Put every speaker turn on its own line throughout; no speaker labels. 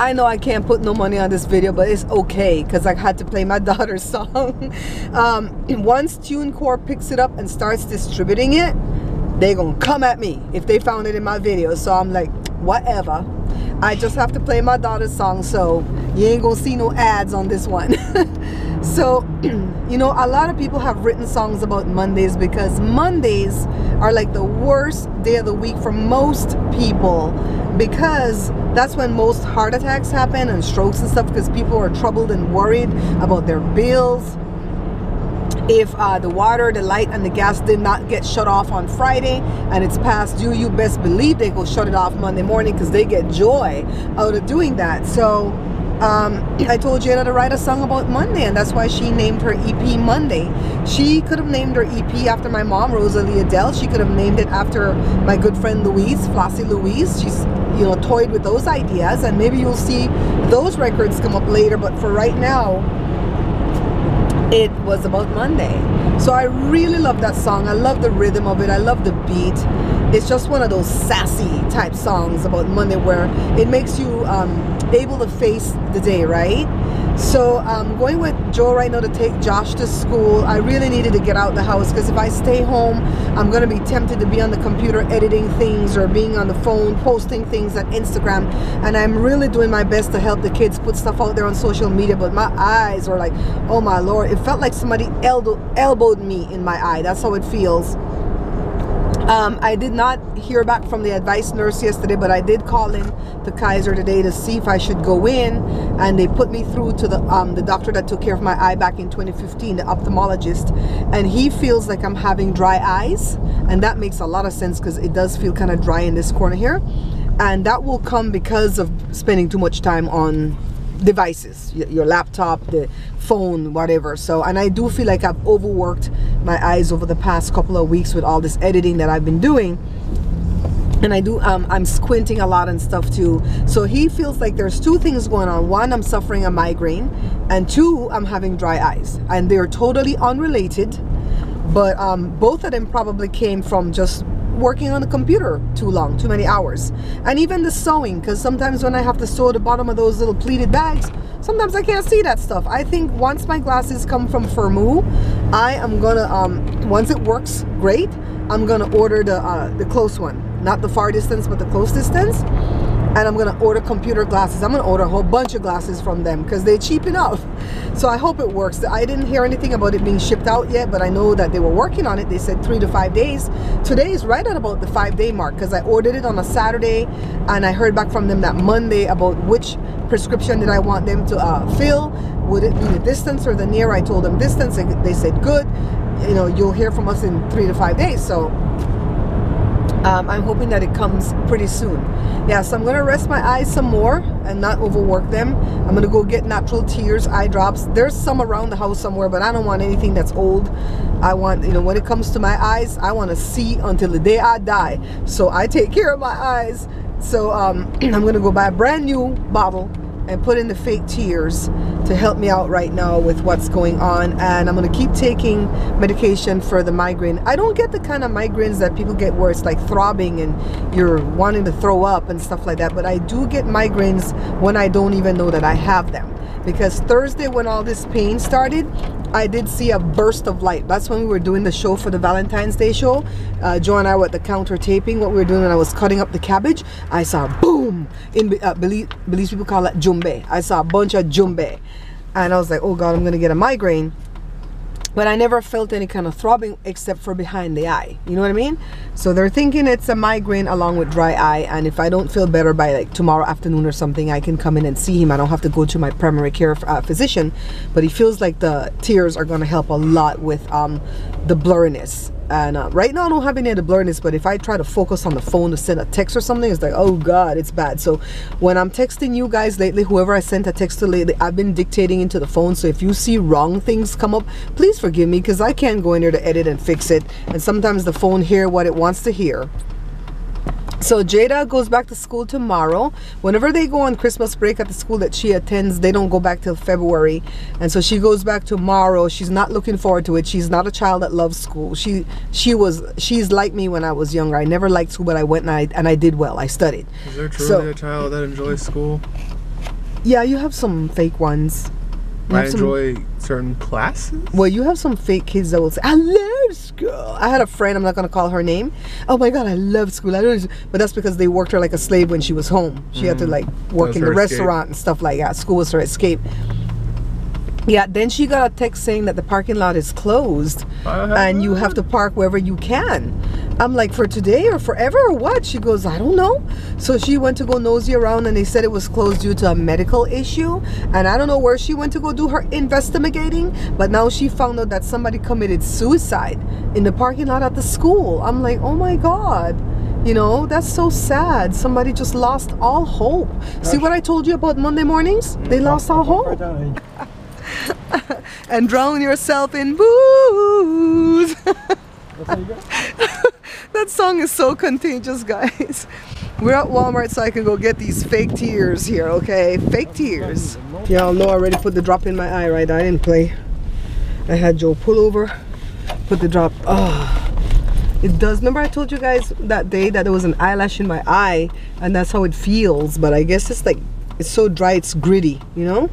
I know I can't put no money on this video, but it's okay because I had to play my daughter's song. Once TuneCore picks it up and starts distributing it, they gonna come at me if they found it in my video. So I'm like, whatever. I just have to play my daughter's song, so you ain't gonna see no ads on this one. So, you know, a lot of people have written songs about Mondays because Mondays are like the worst day of the week for most people, because that's when most heart attacks happen and strokes and stuff, because people are troubled and worried about their bills. If the water, the light, and the gas did not get shut off on Friday and it's past due, you best believe they go shut it off Monday morning because they get joy out of doing that. So I told Jada to write a song about Monday, and that's why she named her EP Monday. She could have named her EP after my mom, Rosalie Adele. She could have named it after my good friend Louise, Flossie Louise. She's, you know, toyed with those ideas, and maybe you'll see those records come up later, but for right now, it was about Monday. So I really love that song. I love the rhythm of it. I love the beat. It's just one of those sassy type songs about Monday where it makes you able to face the day, right? So I'm going with Joe right now to take Josh to school. I really needed to get out the house because if I stay home, I'm going to be tempted to be on the computer editing things or being on the phone posting things at Instagram, and I'm really doing my best to help the kids put stuff out there on social media, but my eyes are like, oh my Lord, it felt like somebody elbowed me in my eye. That's how it feels. I did not hear back from the advice nurse yesterday, but I did call in to Kaiser today to see if I should go in, and they put me through to the doctor that took care of my eye back in 2015, the ophthalmologist, and he feels like I'm having dry eyes, and that makes a lot of sense because it does feel kind of dry in this corner here, and that will come because of spending too much time on devices, your laptop, the phone, whatever. So, and I do feel like I've overworked my eyes over the past couple of weeks with all this editing that I've been doing, and I do I'm squinting a lot and stuff too. So he feels like there's two things going on. One, I'm suffering a migraine, and two, I'm having dry eyes, and they're totally unrelated, but both of them probably came from just working on the computer too long, too many hours. And even the sewing, because sometimes when I have to sew the bottom of those little pleated bags, sometimes I can't see that stuff. I think once my glasses come from Firmoo, I am gonna once it works great, I'm gonna order the close one, not the far distance but the close distance, and I'm gonna order computer glasses. I'm gonna order a whole bunch of glasses from them because they're cheap enough. So I hope it works. I didn't hear anything about it being shipped out yet, but I know that they were working on it. They said 3 to 5 days. Today is right at about the 5-day mark because I ordered it on a Saturday, and I heard back from them that Monday about which prescription did I want them to fill. Would it be the distance or the near? I told them distance, and they said good. You know, you'll hear from us in 3 to 5 days. So I'm hoping that it comes pretty soon. Yeah, so I'm going to rest my eyes some more and not overwork them. I'm going to go get natural tears eye drops. There's some around the house somewhere, but I don't want anything that's old. I want, you know, when it comes to my eyes, I want to see until the day I die. So I take care of my eyes. So I'm going to go buy a brand new bottle and put in the fake tears to help me out right now with what's going on. And I'm gonna keep taking medication for the migraine. I don't get the kind of migraines that people get where it's like throbbing and you're wanting to throw up and stuff like that, but I do get migraines when I don't even know that I have them. Because Thursday, when all this pain started, I did see a burst of light. That's when we were doing the show for the Valentine's Day show. Joe and I were at the counter taping what we were doing, and I was cutting up the cabbage. I saw boom, in Belize people call it jumbe. I saw a bunch of jumbe, and I was like, oh God, I'm gonna get a migraine. But I never felt any kind of throbbing except for behind the eye. You know what I mean? So they're thinking it's a migraine along with dry eye. And if I don't feel better by like tomorrow afternoon or something, I can come in and see him. I don't have to go to my primary care physician. But he feels like the tears are going to help a lot with the blurriness. And right now I don't have any of the blurriness, but if I try to focus on the phone to send a text or something, it's like, oh God, it's bad. So when I'm texting you guys lately, whoever I sent a text to lately, I've been dictating into the phone. So if you see wrong things come up, please forgive me, because I can't go in there to edit and fix it. And sometimes the phone hears what it wants to hear. So Jada goes back to school tomorrow. Whenever they go on Christmas break at the school that she attends, they don't go back till February. And so she goes back tomorrow. She's not looking forward to it. She's not a child that loves school. She's like me when I was younger. I never liked school, but I went and I did well. I studied.
Is there truly a child that enjoys school?
Yeah, you have some fake ones.
I enjoy certain classes.
Well, you have some fake kids that will say, "I love school." I had a friend. I'm not gonna call her name. Oh my God, I love school. I don't. But that's because they worked her like a slave when she was home. She had to like work in the restaurant and stuff like that. School was her escape. Yeah, then she got a text saying that the parking lot is closed and you have to park wherever you can. I'm like, for today or forever or what? She goes, I don't know. So she went to go nosy around and they said it was closed due to a medical issue. And I don't know where she went to go do her investigating, but now she found out that somebody committed suicide in the parking lot at the school. I'm like, oh my God. You know, that's so sad. Somebody just lost all hope. See what I told you about Monday mornings? They lost all hope. And drown yourself in booze. That song is so contagious, guys. We're at Walmart so I can go get these fake tears here, okay? Fake tears. Y'all know I already put the drop in my eye, right? I didn't play. I had Joe pull over, put the drop. Oh, it does. Remember I told you guys that day that there was an eyelash in my eye and that's how it feels, but I guess it's like, it's so dry, it's gritty, you know?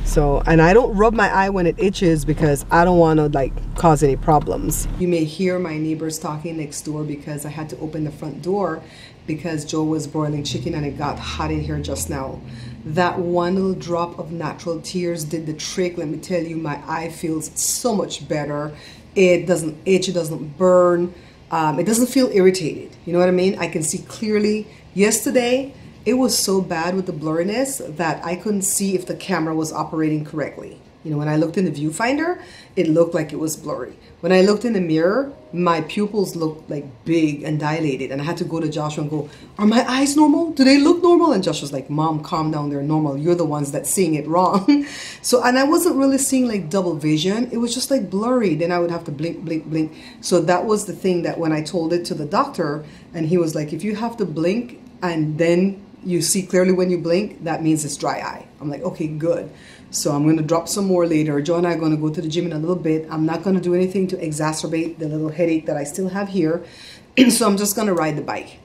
So, and I don't rub my eye when it itches because I don't want to like cause any problems. You may hear my neighbors talking next door because I had to open the front door because Joe was broiling chicken and it got hot in here just now. That one little drop of natural tears did the trick. Let me tell you, my eye feels so much better. It doesn't itch, it doesn't burn, it doesn't feel irritated. You know what I mean? I can see clearly. Yesterday, it was so bad with the blurriness that I couldn't see if the camera was operating correctly. You know, when I looked in the viewfinder, it looked like it was blurry. When I looked in the mirror, my pupils looked like big and dilated. And I had to go to Joshua and go, are my eyes normal? Do they look normal? And Josh was like, Mom, calm down, they're normal. You're the ones that's seeing it wrong. So, and I wasn't really seeing like double vision. It was just like blurry. Then I would have to blink, blink, blink. So that was the thing that when I told it to the doctor, and he was like, if you have to blink and then you see clearly when you blink, that means it's dry eye. I'm like, okay, good. So I'm going to drop some more later. Joe and I are going to go to the gym in a little bit. I'm not going to do anything to exacerbate the little headache that I still have here. So I'm just going to ride the bike.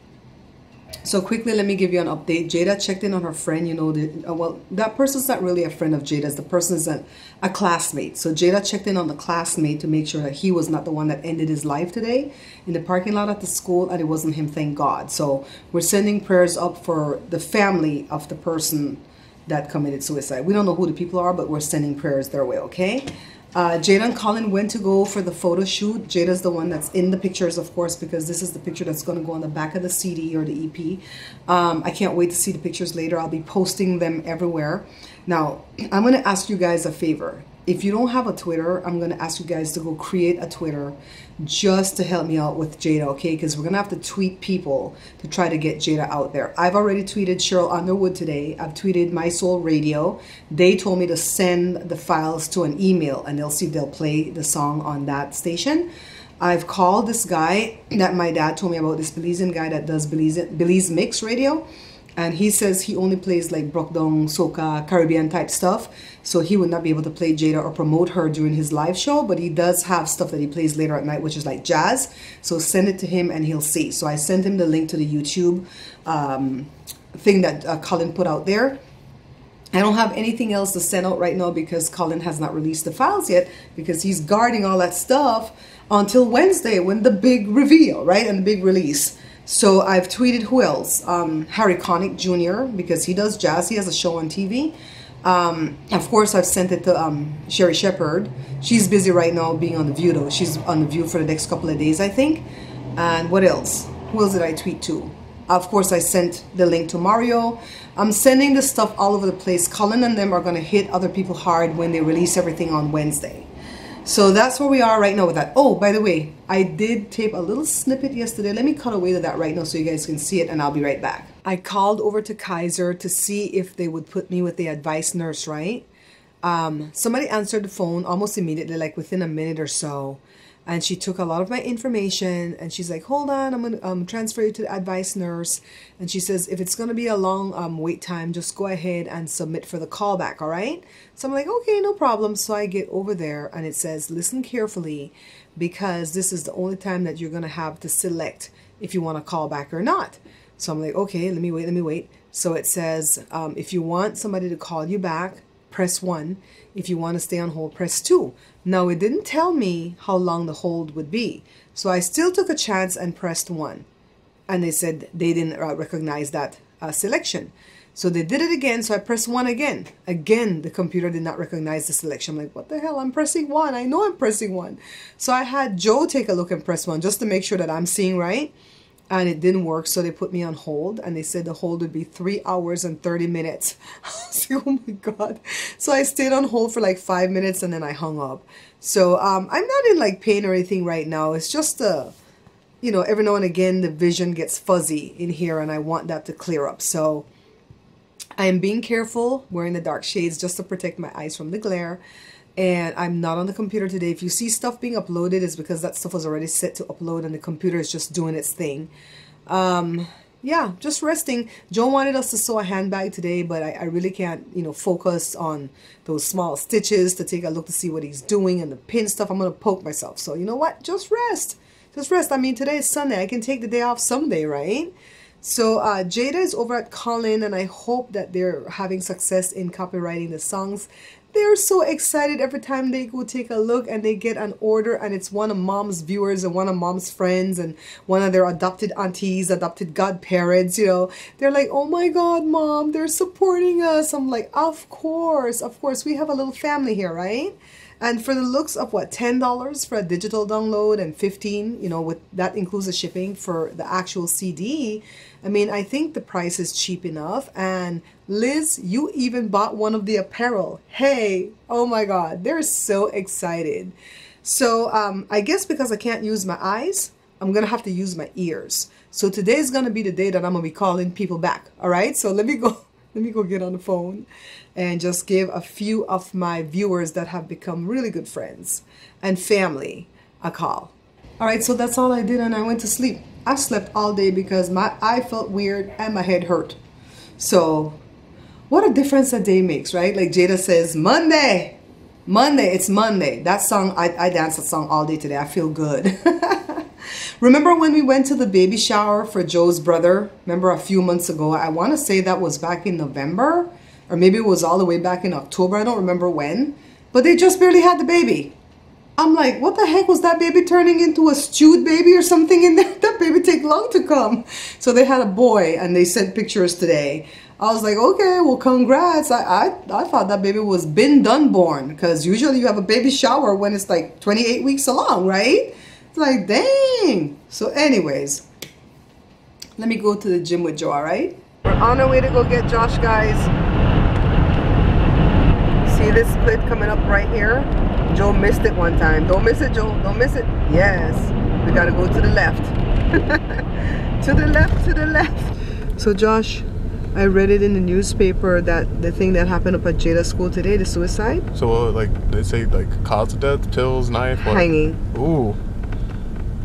So quickly, let me give you an update. Jada checked in on her friend. You know, well, that person's not really a friend of Jada's. The person's a classmate. So Jada checked in on the classmate to make sure that he was not the one that ended his life today in the parking lot at the school, and it wasn't him, thank God. So we're sending prayers up for the family of the person that committed suicide. We don't know who the people are, but we're sending prayers their way, okay? Jada and Colin went to go for the photo shoot. Jada's the one that's in the pictures, of course, because this is the picture that's going to go on the back of the CD or the EP. I can't wait to see the pictures later. I'll be posting them everywhere. Now, I'm going to ask you guys a favor. If you don't have a Twitter, I'm going to ask you guys to go create a Twitter just to help me out with Jada, okay? Because we're going to have to tweet people to try to get Jada out there. I've already tweeted Cheryl Underwood today. I've tweeted My Soul Radio. They told me to send the files to an email and they'll see if they'll play the song on that station. I've called this guy that my dad told me about, this Belizean guy that does Belize Mix Radio. And he says he only plays like Brockdown, Soca, Caribbean type stuff. So he would not be able to play Jada or promote her during his live show. But he does have stuff that he plays later at night, which is like jazz. So send it to him and he'll see. So I sent him the link to the YouTube thing that Colin put out there. I don't have anything else to send out right now because Colin has not released the files yet because he's guarding all that stuff until Wednesday when the big reveal, right? And the big release. So I've tweeted who else? Harry Connick Jr. because he does jazz. He has a show on TV. Of course, I've sent it to Sherry Shepherd. She's busy right now being on The View though. She's on The View for the next couple of days, I think. And what else? Who else did I tweet to? Of course, I sent the link to Mario. I'm sending this stuff all over the place. Colin and them are going to hit other people hard when they release everything on Wednesday. So that's where we are right now with that. Oh, by the way, I did tape a little snippet yesterday. Let me cut away to that right now so you guys can see it and I'll be right back. I called over to Kaiser to see if they would put me with the advice nurse, right? Somebody answered the phone almost immediately, like within a minute or so. And she took a lot of my information and she's like, hold on, I'm going to transfer you to the advice nurse. And she says, if it's going to be a long wait time, just go ahead and submit for the callback, all right? So I'm like, okay, no problem. So I get over there and it says, listen carefully because this is the only time that you're going to have to select if you want to call back or not. So I'm like, okay, let me wait. So it says, if you want somebody to call you back, press 1. If you want to stay on hold, press 2. Now, it didn't tell me how long the hold would be. So I still took a chance and pressed 1. And they said they didn't recognize that selection. So they did it again. So I pressed 1 again. Again, the computer did not recognize the selection. I'm like, what the hell? I'm pressing 1. I know I'm pressing 1. So I had Joe take a look and press 1 just to make sure that I'm seeing right. And it didn't work. So they put me on hold. And they said the hold would be 3 hours and 30 minutes. I was like, oh my God. So I stayed on hold for like 5 minutes and then I hung up. So I'm not in like pain or anything right now. It's just you know, every now and again the vision gets fuzzy in here and I want that to clear up. So I am being careful, wearing the dark shades just to protect my eyes from the glare. And I'm not on the computer today. If you see stuff being uploaded, it's because that stuff was already set to upload and the computer is just doing its thing. Yeah, just resting. Joe wanted us to sew a handbag today, but I really can't, you know, focus on those small stitches to take a look to see what he's doing and the pin stuff. I'm going to poke myself. So you know what? Just rest. Just rest. I mean, today is Sunday. I can take the day off someday, right? So Jada is over at Colin, and I hope that they're having success in copywriting the songs. They're so excited every time they go take a look and they get an order, and it's one of mom's viewers and one of mom's friends and one of their adopted aunties, adopted godparents, you know. They're like, oh my God, Mom, they're supporting us. I'm like, of course, we have a little family here, right? And for the looks of what, $10 for a digital download and $15, you know, with that includes the shipping for the actual CD. I mean, I think the price is cheap enough. And Liz, you even bought one of the apparel. Hey, oh my God, they're so excited. So I guess because I can't use my eyes, I'm going to have to use my ears. So today is going to be the day that I'm going to be calling people back. All right, so let me go get on the phone and just give a few of my viewers that have become really good friends and family a call. All right, so that's all I did and I went to sleep. I slept all day because my eye felt weird and my head hurt. So what a difference a day makes, right? Like Jada says, Monday, it's Monday. That song, I danced that song all day today. I feel good. Remember when we went to the baby shower for Joe's brother? Remember a few months ago? I want to say that was back in November, or maybe it was all the way back in October. I don't remember when, but they just barely had the baby. I'm like, what the heck was that baby turning into a stewed baby or something in there? That baby take long to come. So they had a boy and they sent pictures today. I was like, okay, well, congrats. I thought that baby was been done born, because usually you have a baby shower when it's like 28 weeks along, right? It's like, dang. So anyways, let me go to the gym with Joe, all right? We're on our way to go get Josh, guys. See this split coming up right here? Joe missed it one time. Don't miss it, Joe. Don't miss it. Yes. We got to go to the left. To the left, to the left. So Josh, I read it in the newspaper that the thing that happened up at Jada school today, the suicide.
So like they say, like cause of death, pills, knife, what?
Hanging.
Ooh.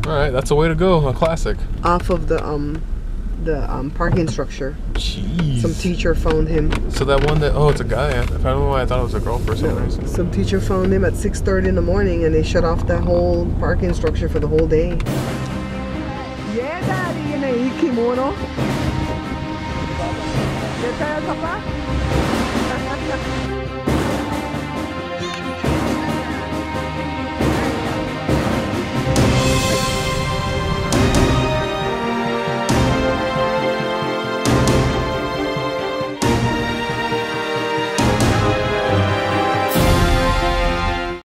All right, that's a way to go. A classic.
Off of the parking structure.
Jeez.
Some teacher found him.
So that one that, oh, it's a guy. I don't know why I thought it was a girl for some reason.
Some teacher found him at 6:30 in the morning and they shut off that whole parking structure for the whole day. Yeah, Daddy, you know, you kimono. ¿Qué tal, papá?